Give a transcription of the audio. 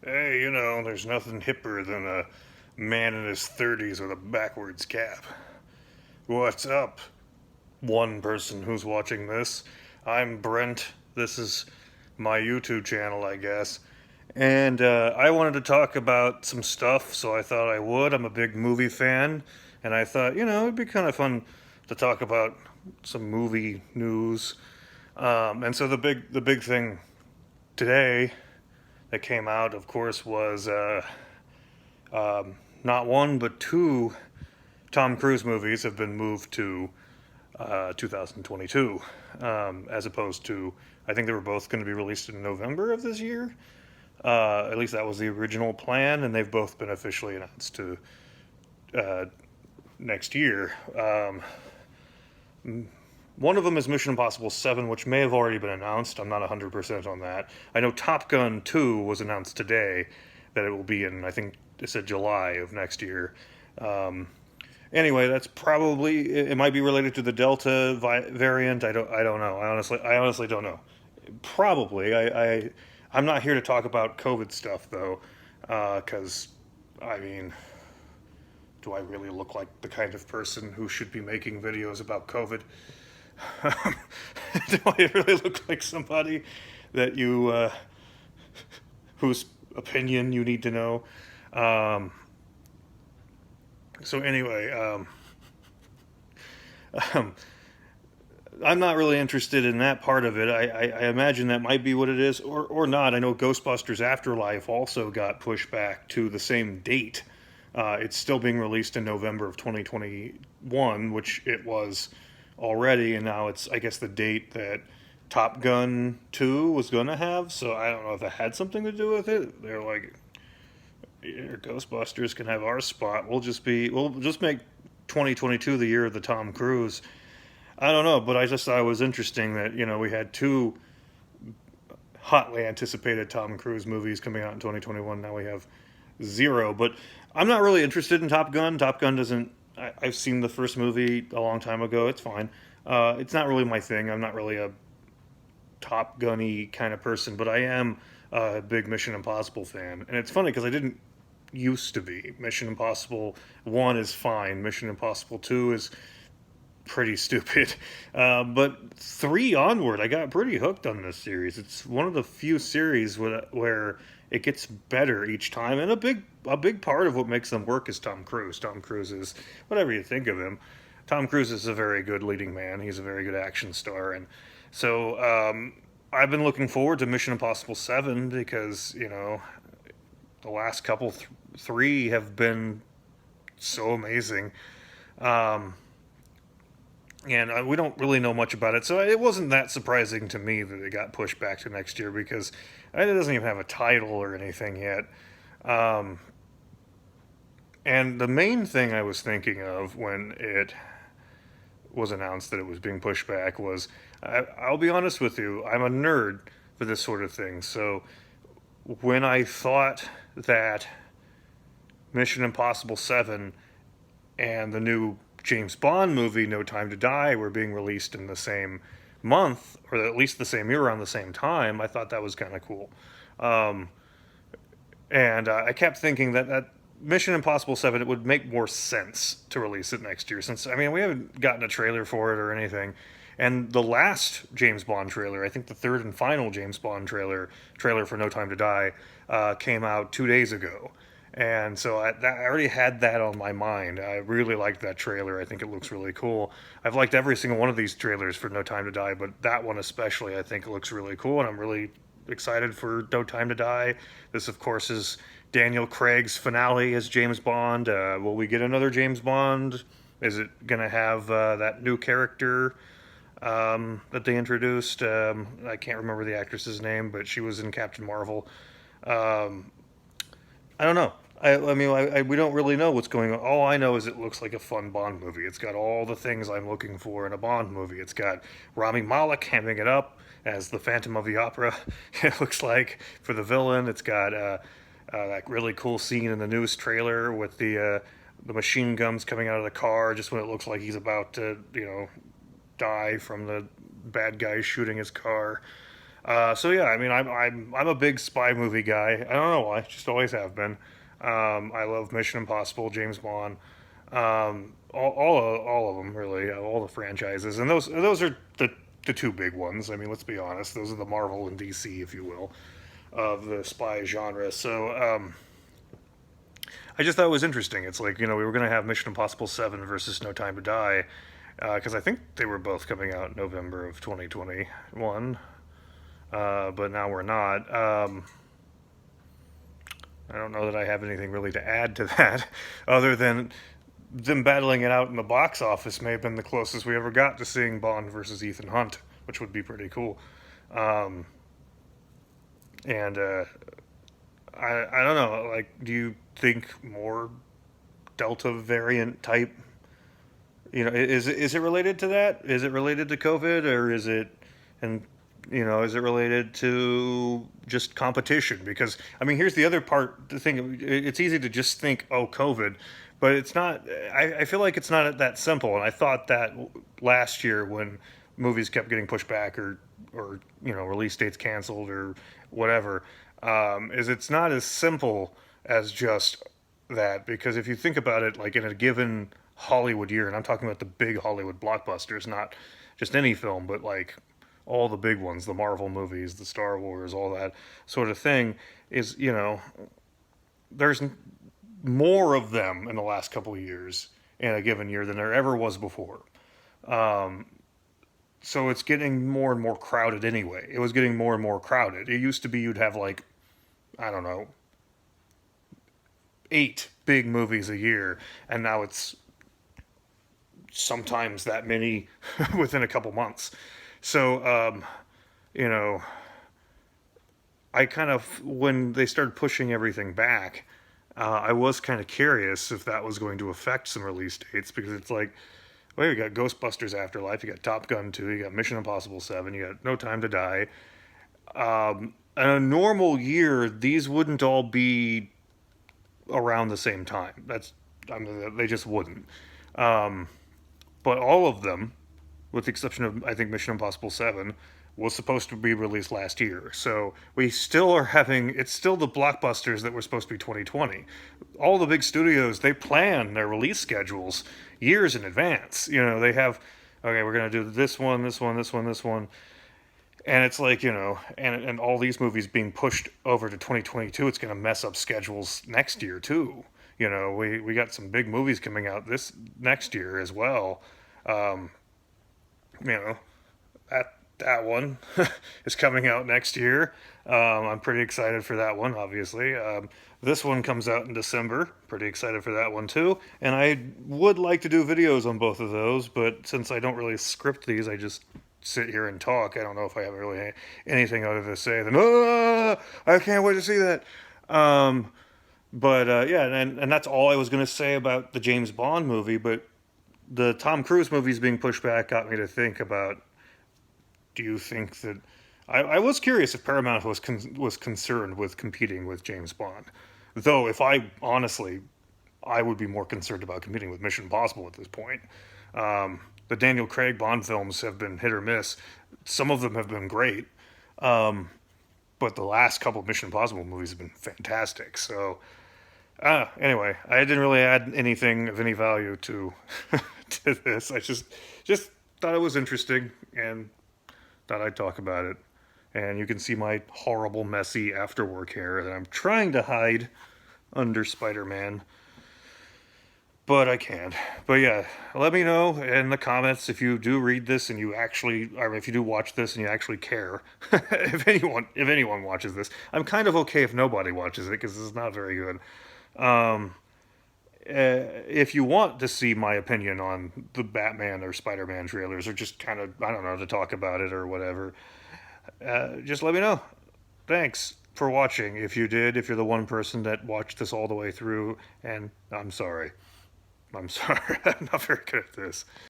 Hey, there's nothing hipper than a man in his 30s with a backwards cap. What's up, one person who's watching this? I'm Brent. This is my YouTube channel, I guess. And I wanted to talk about some stuff, so I thought I would. I'm a big movie fan, and I thought, it'd be kind of fun to talk about some movie news. And so the big thing today that came out, of course, was not one but two Tom Cruise movies have been moved to 2022, as opposed to, I think they were both going to be released in November of this year. At least that was the original plan, and they've both been officially announced to uh, next year. One of them is Mission Impossible 7, which may have already been announced. I'm not 100% on that. I know Top Gun 2 was announced today, that it will be in, I think it said July of next year. Um, Anyway, that's probably it. Might be related to the Delta variant. I don't know. I honestly don't know. Probably. I'm not here to talk about COVID stuff though, because I mean, do I really look like the kind of person who should be making videos about COVID? Do I really look like somebody that you whose opinion you need to know? Um, so anyway, um, I'm not really interested in that part of it. I imagine that might be what it is, or not. I know Ghostbusters Afterlife also got pushed back to the same date. It's still being released in November of 2021, which it was already, and now it's, I guess, the date that Top Gun 2 was going to have. So I don't know if it had something to do with it. They're like, "Yeah, Ghostbusters can have our spot. We'll just make 2022 the year of the Tom Cruise." I don't know, but I just thought it was interesting that we had two hotly anticipated Tom Cruise movies coming out in 2021. Now we have zero. But I'm not really interested in Top Gun. Top Gun doesn't. I've seen the first movie a long time ago. It's fine. It's not really my thing. I'm not really a Top Gunny kind of person, but I am a big Mission Impossible fan. And it's funny because I didn't used to be. Mission Impossible 1 is fine. Mission Impossible 2 is pretty stupid. But 3 onward, I got pretty hooked on this series. It's one of the few series where it gets better each time, and a big part of what makes them work is Tom Cruise. Tom Cruise is, whatever you think of him, Tom Cruise is a very good leading man. He's a very good action star, and so I've been looking forward to Mission Impossible 7 because the last couple three have been so amazing. Um, and we don't really know much about it, so it wasn't that surprising to me that it got pushed back to next year because it doesn't even have a title or anything yet. Um, and the main thing I was thinking of when it was announced that it was being pushed back was, I'll be honest with you, I'm a nerd for this sort of thing. So when I thought that Mission Impossible 7 and the new James Bond movie, No Time to Die, were being released in the same month, or at least the same year around the same time, I thought that was kind of cool. Um, and I kept thinking that Mission Impossible 7, it would make more sense to release it next year, since, I mean, we haven't gotten a trailer for it or anything. And the last James Bond trailer, I think the third and final James Bond trailer for No Time to Die, came out 2 days ago. And so I already had that on my mind. I really liked that trailer. I think it looks really cool. I've liked every single one of these trailers for No Time to Die, but that one especially, I think looks really cool, and I'm really excited for No Time to Die. This, of course, is Daniel Craig's finale as James Bond. Will we get another James Bond? Is it going to have that new character that they introduced? I can't remember the actress's name, but she was in Captain Marvel. Um, I don't know. We don't really know what's going on. All I know is it looks like a fun Bond movie. It's got all the things I'm looking for in a Bond movie. It's got Rami Malek hamming it up as the Phantom of the Opera. It looks like for the villain. It's got that really cool scene in the news trailer with the machine guns coming out of the car just when it looks like he's about to die from the bad guys shooting his car. So yeah, I mean, I'm a big spy movie guy. I don't know why, just always have been. I love Mission Impossible, James Bond, all of them really, all the franchises, and those are the two big ones. I mean, let's be honest, those are the Marvel and DC, if you will, of the spy genre. So I just thought it was interesting. It's like, we were going to have Mission Impossible 7 versus No Time to Die, because I think they were both coming out in November of 2021, but now we're not. I don't know that I have anything really to add to that, other than them battling it out in the box office may have been the closest we ever got to seeing Bond versus Ethan Hunt, which would be pretty cool. Um, and I don't know. Like, do you think more Delta variant type? Is it related to that? Is it related to COVID, or is it, and is it related to just competition? Because I mean, here's the other part. The thing, it's easy to just think, oh, COVID, but it's not. I feel like it's not that simple. And I thought that last year when movies kept getting pushed back, or release dates canceled or whatever, is it's not as simple as just that. Because if you think about it, like in a given Hollywood year, and I'm talking about the big Hollywood blockbusters, not just any film, but like all the big ones, the Marvel movies, the Star Wars, all that sort of thing, is, there's more of them in the last couple of years in a given year than there ever was before. Um, so it's getting more and more crowded anyway. It was getting more and more crowded. It used to be you'd have like, I don't know, 8 big movies a year, and now it's sometimes that many within a couple months. So, you know, I kind of, when they started pushing everything back, I was kind of curious if that was going to affect some release dates, because it's like, well, you got Ghostbusters Afterlife, you got Top Gun 2, you got Mission Impossible 7, you got No Time to Die. In a normal year, these wouldn't all be around the same time. I mean, they just wouldn't. Um, but all of them, with the exception of, I think, Mission Impossible 7, was supposed to be released last year. So we still are having, it's still the blockbusters that were supposed to be 2020. All the big studios, they plan their release schedules years in advance. They have, okay, we're going to do this one, this one, this one, this one. And it's like, and all these movies being pushed over to 2022, it's going to mess up schedules next year too. We got some big movies coming out this next year as well. Um, you know, that one is coming out next year. I'm pretty excited for that one, obviously. This one comes out in December. Pretty excited for that one too. And I would like to do videos on both of those, but since I don't really script these, I just sit here and talk. I don't know if I have really anything other to say than, oh, I can't wait to see that. But yeah, and that's all I was going to say about the James Bond movie. But the Tom Cruise movies being pushed back got me to think about, do you think that I was curious if Paramount was concerned with competing with James Bond, though if I honestly, I would be more concerned about competing with Mission Impossible at this point. The Daniel Craig Bond films have been hit or miss. Some of them have been great, but the last couple of Mission Impossible movies have been fantastic. So anyway, I didn't really add anything of any value to to this. I just thought it was interesting and thought I'd talk about it. And you can see my horrible, messy afterwork hair that I'm trying to hide under Spider-Man, but I can't. But yeah, let me know in the comments if you do read this and you actually, or if you do watch this and you actually care. if anyone watches this, I'm kind of okay if nobody watches it because it's not very good. Um, if you want to see my opinion on the Batman or Spider-Man trailers, or just kind of, I don't know, to talk about it or whatever, just let me know. Thanks for watching. If you're the one person that watched this all the way through, and I'm sorry. I'm sorry. I'm not very good at this.